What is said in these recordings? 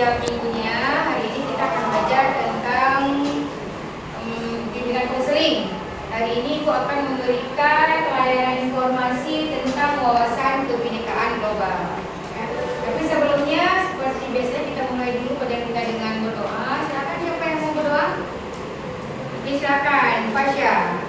setiap minggunya. Hari ini kita akan belajar tentang bimbingan konseling. Hari ini Ibu akan memberikan pelayanan informasi tentang wawasan kebinekaan global. Ya. Tapi sebelumnya, seperti biasanya kita mulai dulu pada kita dengan berdoa. Silakan siapa yang mau berdoa? Silakan, Fasya.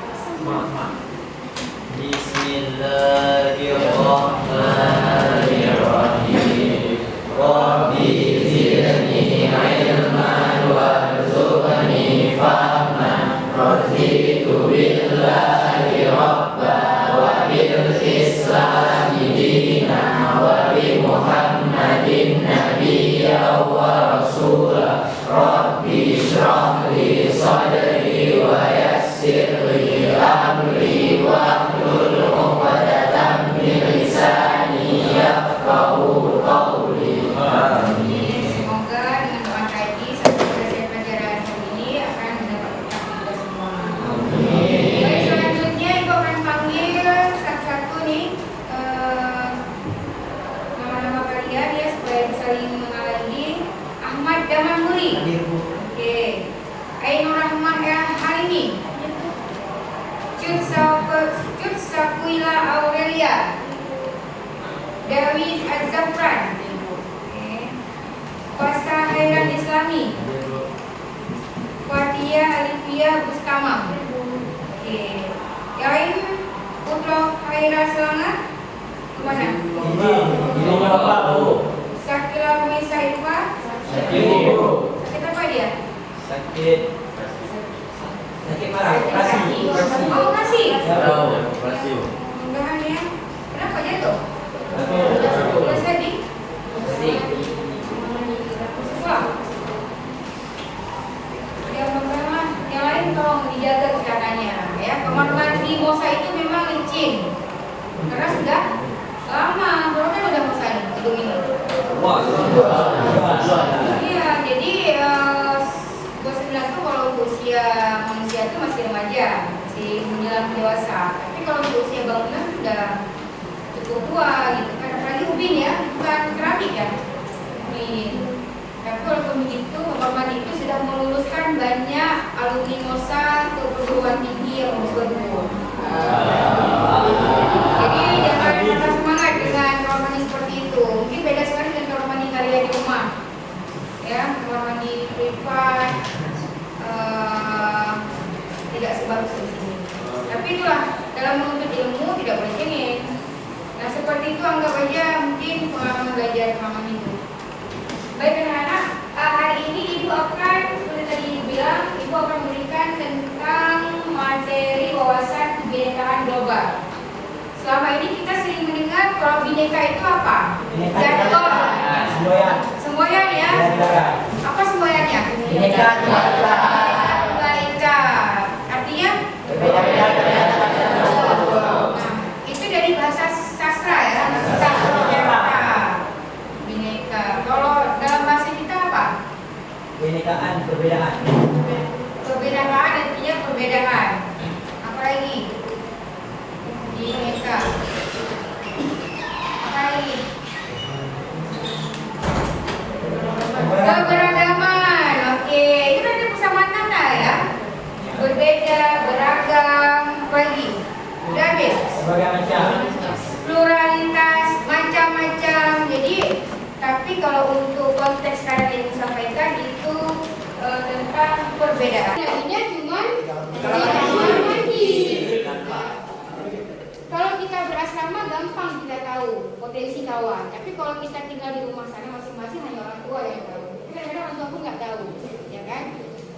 Bismillahirrahmanirrahim. Rabbi zidni ilman warzuqni fahman. Raditu billahi rabban wa bil islami dinan wa bi Muhammadin nabiyyan wa rasulan. Rabbi shrah li sadri wa yassir li amri wa hlul 'uqdatam min lisani yafqahu qawli. Amin. Semoga dengan doa tadi sampai selesai pelajaran hari ini akan mendapat berkah kita semua. Amin. Baik, selanjutnya Ibu akan panggil satu-satu nih nama-nama kalian ya supaya bisa saling mengenali. Ahmad Damanhuri. Oke. Ainur Rahmah Halimi. Cut Sakuila Aurelia. Dawid Az-Zafran. Fasa Hairan Islami. Fatia Alifia Bustama. Yain Putra Haira Selangat. Kemana? Sakila Huisa Ilfa. Sakit apa dia? Sakit marah. Oh, kasih. Operasi. Mudahan ya. Kenapa jatuh? Jatuh. Udah sedih? Wah. Yang lain tolong dijaga kesehatannya ya. Kamar mandi Mosa itu memang licin karena sudah lama. Berapa kan udah Mosa ini gedung ini? Iya, jadi bos bilang tuh kalau untuk usia manusia itu masih remaja, masih menjelang dewasa. Tapi kalau untuk usia bangunan sudah cukup tua gitu kan. Apalagi ubin ya, bukan keramik ya. Ubin. Tapi walaupun begitu, kamar mandi itu sudah meluluskan banyak alumni Mosa ke perguruan tinggi yang bagus-bagus. Jadi jangan patah semangat dengan kamar mandi seperti itu. Mungkin beda sekali dengan kamar mandi kalian di rumah. Ya, kamar mandi privat tidak sebagus di sini. Tapi itulah, dalam menuntut ilmu tidak boleh cengeng. Nah, seperti itu anggap aja mungkin pengalaman belajar kamar mandi itu. Baik anak-anak, hari ini Ibu akan, seperti tadi Ibu bilang, Ibu akan memberikan tentang materi wawasan kebinekaan global. Selama ini kita sering mendengar kalau bineka itu apa? Jatuh. Semboyan ya? Apa semboyannya? Bineka Tunggal Ika. Tunggal Ika. Artinya? Nah, itu dari bahasa sastra ya? Bineka. Kalau dalam bahasa kita apa? Binekaan, perbedaan. Perbedaan artinya perbedaan. Apa lagi? Bineka. Apa lagi? Keberagaman. Oke, itu ada persamaan kata ya. Berbeda, beragam, apa lagi? Udah habis. Berbagai macam. Pluralitas, macam-macam. Jadi, tapi kalau untuk konteks sekarang yang disampaikan itu tentang perbedaan. Jadinya cuma di kamar mandi. Kalau kita berasrama gampang kita tahu potensi kawan. Tapi kalau kita tinggal di rumah sana masing-masing hanya orang tua yang tahu. Kadang-kadang orang tua pun nggak tahu, ya kan?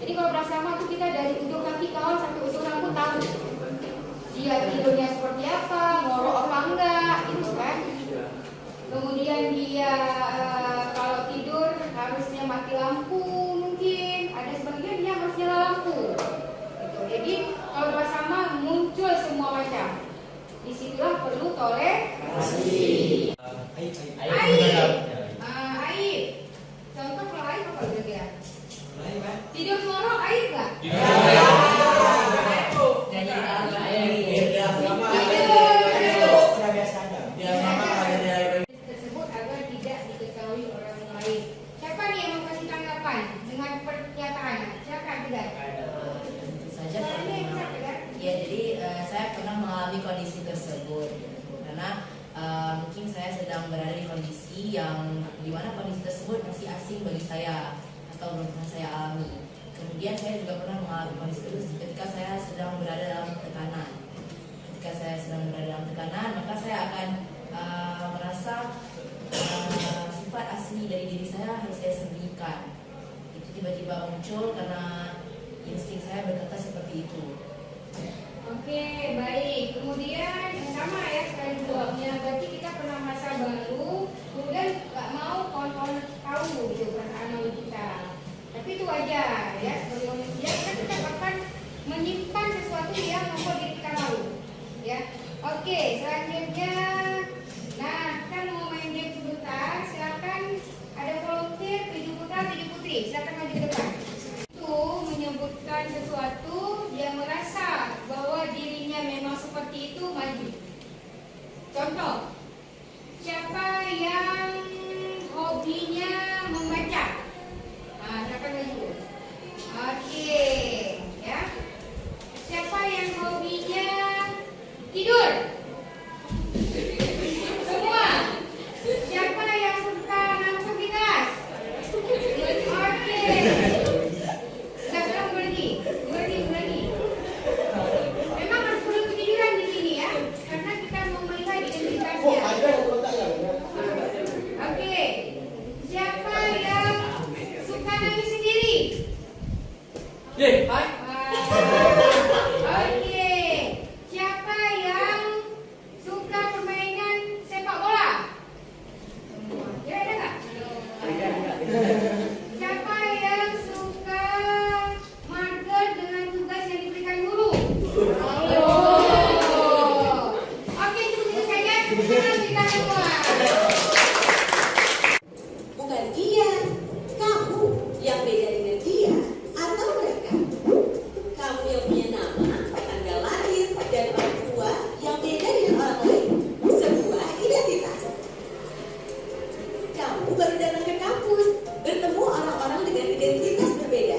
Jadi kalau berasrama itu kita dari ujung kaki kawan sampai ujung rambut tahu. Dia tidurnya seperti apa, ngorok apa enggak, gitu kan? Kemudian dia kalau tidur harusnya mati lampu mungkin. Ada sebagian dia harus nyala lampu. Gitu. Jadi kalau bersama muncul semua macam. Disitulah perlu toleransi. Aib. Contoh kalau aib apa kira-kira? Tidur ngorok aib nggak? Tersebut agar tidak diketahui orang lain. Siapa nih yang asing bagi saya atau belum pernah saya alami. Kemudian saya juga pernah mengalami kondisi itu ketika saya sedang berada dalam tekanan. Ketika saya sedang berada dalam tekanan, maka saya akan merasa sifat asli dari diri saya harus saya sembunyikan. Itu tiba-tiba muncul karena insting saya berkata seperti itu. Oke, baik. Kemudian sama ya sekali jawabnya. Berarti kita pernah masa baru, kemudian nggak mau kawan-kawan tahu gitu perasaan lalu kita. Tapi itu wajar ya, sebagai manusia kita tetap akan menyimpan sesuatu yang membuat diri kita malu. Ya, oke. Selanjutnya, nah kita mau main game sebentar. Silakan ada volunteer 7 putra 7 putri. Silakan maju ke depan. Itu menyebutkan sesuatu yang merasa bahwa dirinya memang seperti itu, maju. Contoh, siapa yang hobinya membaca? Silakan maju. Oke, ya. Siapa yang hobinya tidur? Semua. Siapa yang suka ngantuk di kelas? Oke. Sekarang berhenti. Memang harus perlu ketiduran di sini ya, karena kita mau melihat identitasnya. Oke. Siapa yang suka nangis sendiri? Oke. Siapa yang suka permainan sepak bola? Semua. Ada nggak? Siapa yang suka marker dengan tugas yang diberikan guru? Oke, cukup itu saja. Sekarang kita semua. Bukan dia, kamu yang beda dengan dia atau mereka. Kamu yang punya nama, tanggal lahir, dan orang tua yang beda dengan orang lain. Sebuah identitas. Kamu baru datang ke kampus, bertemu orang-orang dengan identitas berbeda.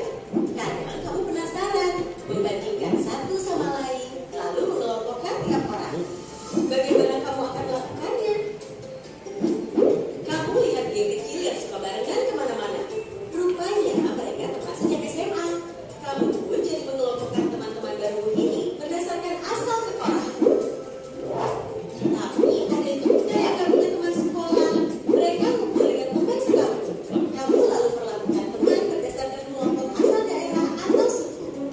Kadang kamu penasaran, membandingkan satu sama lain, lalu mengelompokkan tiap orang. Bagaimana kamu akan melakukannya? Kamu lihat geng kecil yang suka barengan kemana-mana. Rupanya mereka teman sejak SMA. Kamu pun jadi mengelompokkan teman-teman baru ini berdasarkan asal sekolah. Tapi ada juga yang gak punya teman sekolah. Mereka kumpul dengan teman sekampung. Kamu lalu perlakukan teman berdasarkan kelompok asal daerah atau suku.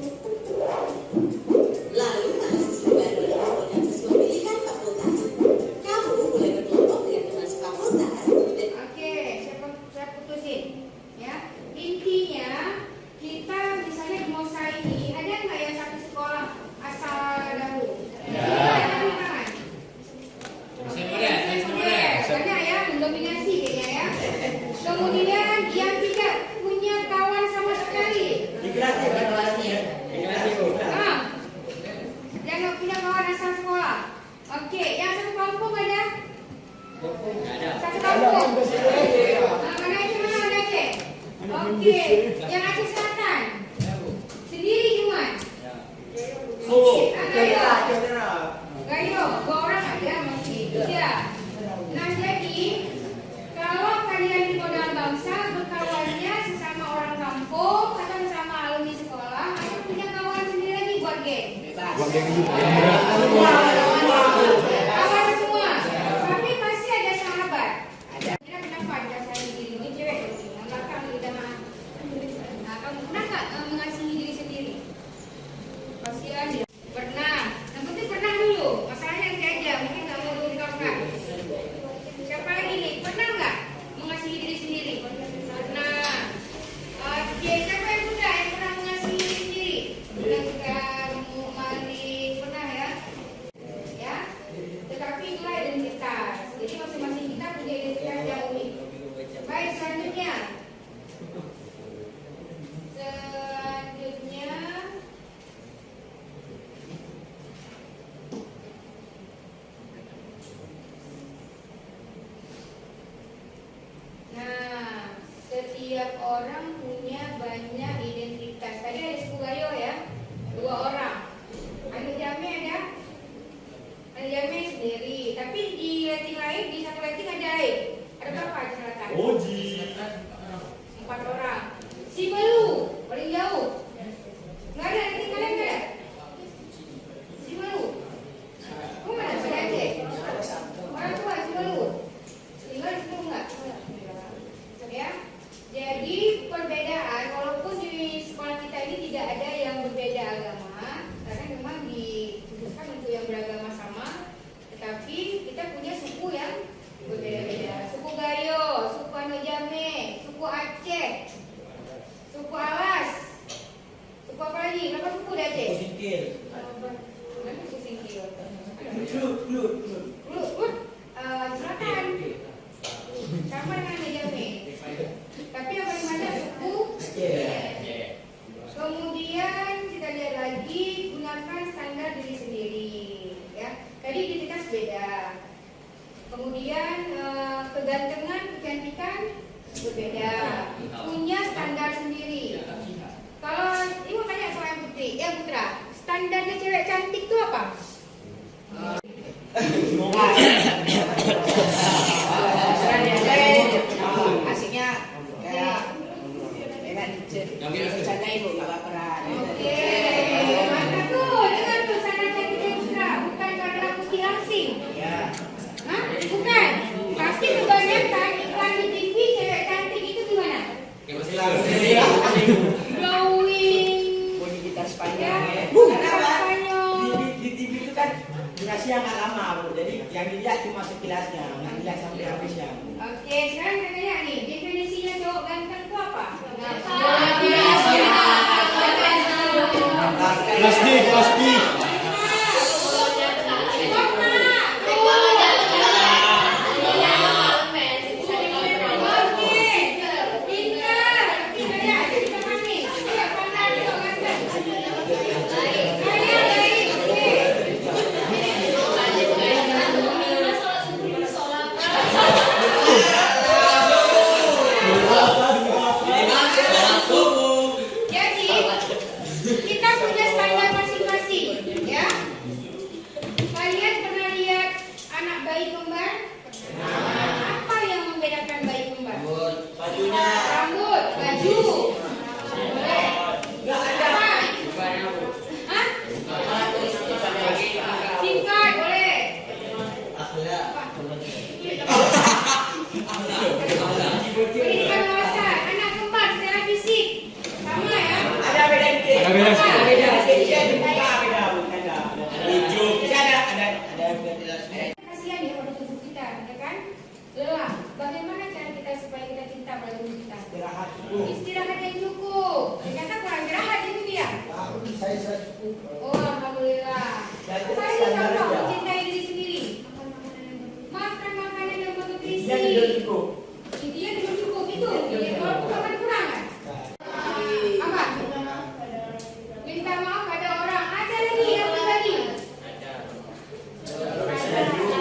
Lalu mahasiswa baru dikumpulkan sesuai pilihan fakultas. Kamu mulai berkelompok dengan teman sefakultas. Oke, saya putusin. Ya, intinya kita misalnya di Mosa ini ada nggak yang satu sekolah asal dahulu? Ada tangan. Banyak ya, mendominasi kayaknya ya. Kemudian yang tidak punya kawan sama sekali. Yang nggak punya kawan asal sekolah. Oke, yang satu kampung ada? Satu kampung. Mana Aceh, mana Aceh? Oke, yang Aceh Selatan sendiri cuma. Gayo, 2 orang aja masih. Ya. Nah jadi kalau kalian di modal bangsa berkawannya sesama orang kampung atau sesama alumni sekolah atau punya kawan sendiri lagi buat geng. Kawan semua. Tapi pasti ada sahabat. Kira kenapa kita saling diri ini cewek? Yang belakang kita mah. Nah, kamu pernah nggak mengasihi diri sendiri? Pasti ada. Pernah. Yang penting pernah dulu. Masalahnya nanti aja. Mungkin nggak mau diungkapkan. Siapa lagi nih? Pernah nggak mengasihi diri sendiri? Pernah. Oke, siapa yang muda yang pernah mengasihi diri sendiri? Pernah juga mandi, pernah ya? Ya. Tetapi itulah identitas. Jadi masing-masing kita punya identitas yang unik. Baik, selanjutnya. Nah, setiap orang punya banyak identitas. Tadi ada suku Gayo ya, 2 orang. Ada Jame ada? Ada Jame sendiri. Tapi di letting lain, di satu letting ada lain. Ada berapa di selatan? 4 orang. Si Melu paling jauh. Nggak ada, nanti kalian nggak ada. Si Melu. Kamu mana? Pada Aceh. Orang tua si Melu. Tinggal di situ nggak? Ya. Jadi perbedaan, walaupun di sekolah kita ini tidak ada yang berbeda agama, karena memang dikhususkan untuk yang beragama sama, tetapi kita punya suku yang berbeda-beda. Suku Gayo, suku Anojame, suku Aceh, suku Alas, suku apa lagi? Berapa suku di Aceh? Singkil. Nanti suku Singkil. Lut. Silakan. Sama dengan Anojame. Tapi yang paling banyak suku Aceh. Kemudian kita lihat lagi, gunakan standar diri sendiri. Ya, tadi identitas beda. Kemudian kegantengan, kecantikan berbeda. Punya standar sendiri. Kalau ibu tanya soal yang putri, ya Putra, standarnya cewek cantik itu apa? Asiknya kayak enak bercanda ibu nggak baperan. Oke, maka tuh dengar tuh standar cantiknya Putra, bukan karena putih langsing. Hah? Bukan. Pasti kebanyakan iklan di TV cewek cantik itu gimana? Glowing. Bunyi gitar Ya, Spanyol. gitar Spanyol. Di TV itu kan durasi yang nggak lama bu, jadi yang dilihat cuma sekilasnya, nggak dilihat sampai habisnya. Oke, sekarang kita tanya nih, definisinya cowok ganteng itu apa? Plastik. Jadi, kita punya standar masing-masing, ya. Kalian pernah lihat anak bayi kembar? Apa yang membedakan bayi kembar? Bajunya. Rambut, baju. Boleh. Apa? Hah? Sifat, boleh. Akhlak. Pendidikan wawasan, anak kembar secara fisik sama ya. Ada beda dikit. Ada beda sedikit. Beda sedikit. Beda bu, ada. Ujung. Ada. Kasihan ya pada tubuh kita, ya kan? Lelah. Bagaimana cara kita supaya kita cinta pada tubuh kita? Istirahat dulu. Istirahat yang cukup. Ternyata kurang istirahat itu dia. Oh, alhamdulillah. Apa ini contoh mencintai diri sendiri? Makan makanan yang bernutrisi. Dia tidur cukup. Intinya tidur cukup itu. Jadi kalau makan kurang kan? Apa? Minta maaf pada orang. Ada lagi yang tadi.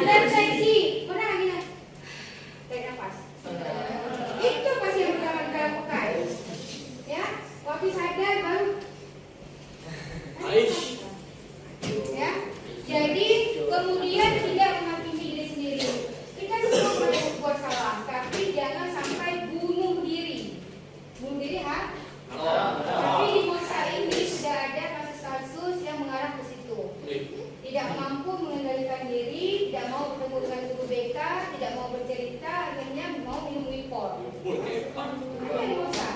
Refleksi. Pernah lagi nak? Tarik nafas. Itu pasti yang pertama kita lakukan. Ya, waktu sadar baru. Ya, jadi kemudian tidak menghakimi diri sendiri. Kita semua pernah berbuat salah, tapi jangan sampai bunuh diri. Bunuh diri, ha? Tapi di masa ini sudah ada kasus-kasus yang mengarah ke situ. Tidak mampu mengendalikan diri, tidak mau bertemu dengan guru BK, tidak mau bercerita, akhirnya mau minum Wipol. Apa yang masa?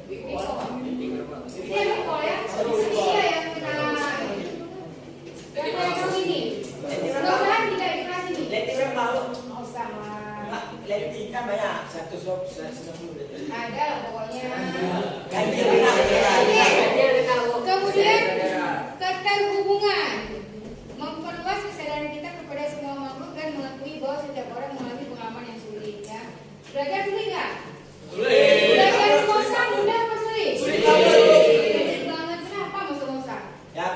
Wipol. Dia Wipol ya? Dia yang kena. Yang kamu ini. Mudah-mudahan tidak di kelas ini. Leti berapa? Mau sama. Leti kan banyak. 190. Ada lah pokoknya. Gaji Kemudian keterhubungan, memperluas kesadaran kita kepada semua makhluk dan mengakui bahwa setiap orang mengalami pengalaman yang sulit. Ya, belajar sulit nggak? Belajar Mosa mudah apa sulit? Sulit banget. Kenapa masuk Mosa? Ya.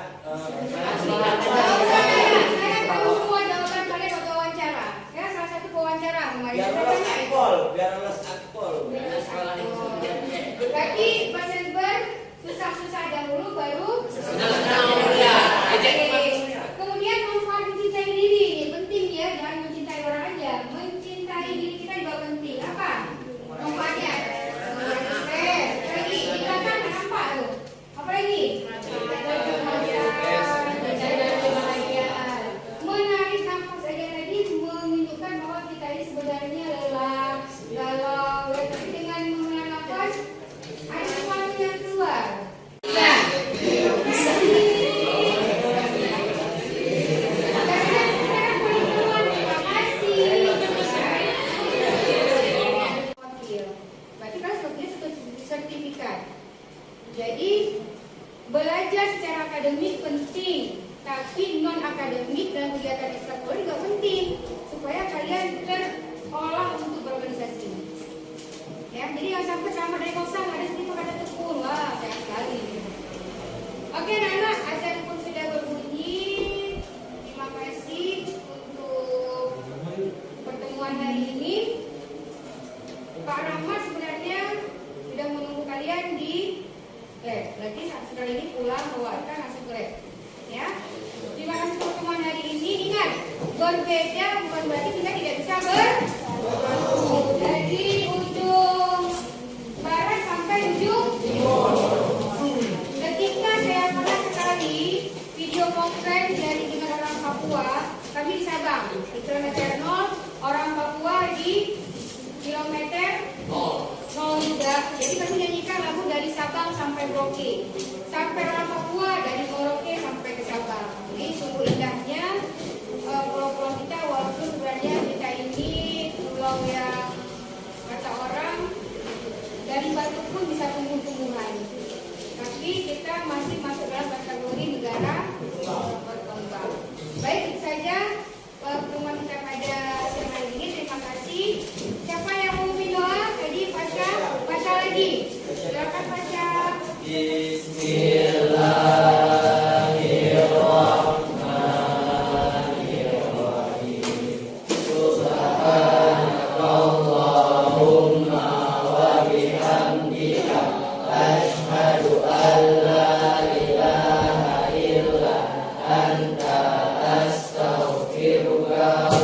Saya tahu semua jawaban kalian waktu wawancara. Ya, salah satu pewawancara kemarin. Biar Saya lolos tanya. akpol, biar lolos akpol. Berarti bahasa Ber susah-susah dahulu baru kemudian manfaat mencintai diri ini penting ya, jangan mencintai orang aja, mencintai diri kita juga penting. Apa manfaatnya? sertifikat. Jadi belajar secara akademik penting, tapi non akademik dan kegiatan ekstrakurikuler juga penting supaya kalian terolah untuk berorganisasi. Ya, jadi yang sampai kamar dari kosong ada sedikit kata tekun, wah sayang sekali. Oke, anak-anak, azan pun sudah berbunyi. Terima kasih untuk pertemuan hari ini. Pak Rahmat sebenarnya sudah menunggu kalian di lab. Berarti sekali ini pulang keluarkan langsung ke lab. Ya. Terima kasih untuk pertemuan hari ini. Ingat, berbeda bukan berarti kita tidak bisa bersatu. Dari ujung barat sampai ujung timur. Ketika saya pernah sekali video conference dari dengan orang Papua, kami di Sabang, di kilometer 0, orang Papua di kilometer 0 juga. Jadi kami nyanyikan lagu dari Sabang sampai Merauke, sampai orang Papua dari Merauke sampai ke Sabang. Jadi sungguh indahnya pulau-pulau kita, walaupun sebenarnya kita ini pulau yang kata orang dari batu pun bisa tumbuh-tumbuhan, tapi kita masih masuk dalam kategori negara berkembang. Baik, itu saja pertemuan kita pada siang hari ini. Terima kasih. Siapa yang mau memimpin doa? Tadi baca lagi. Silakan baca. Astaghfirullah.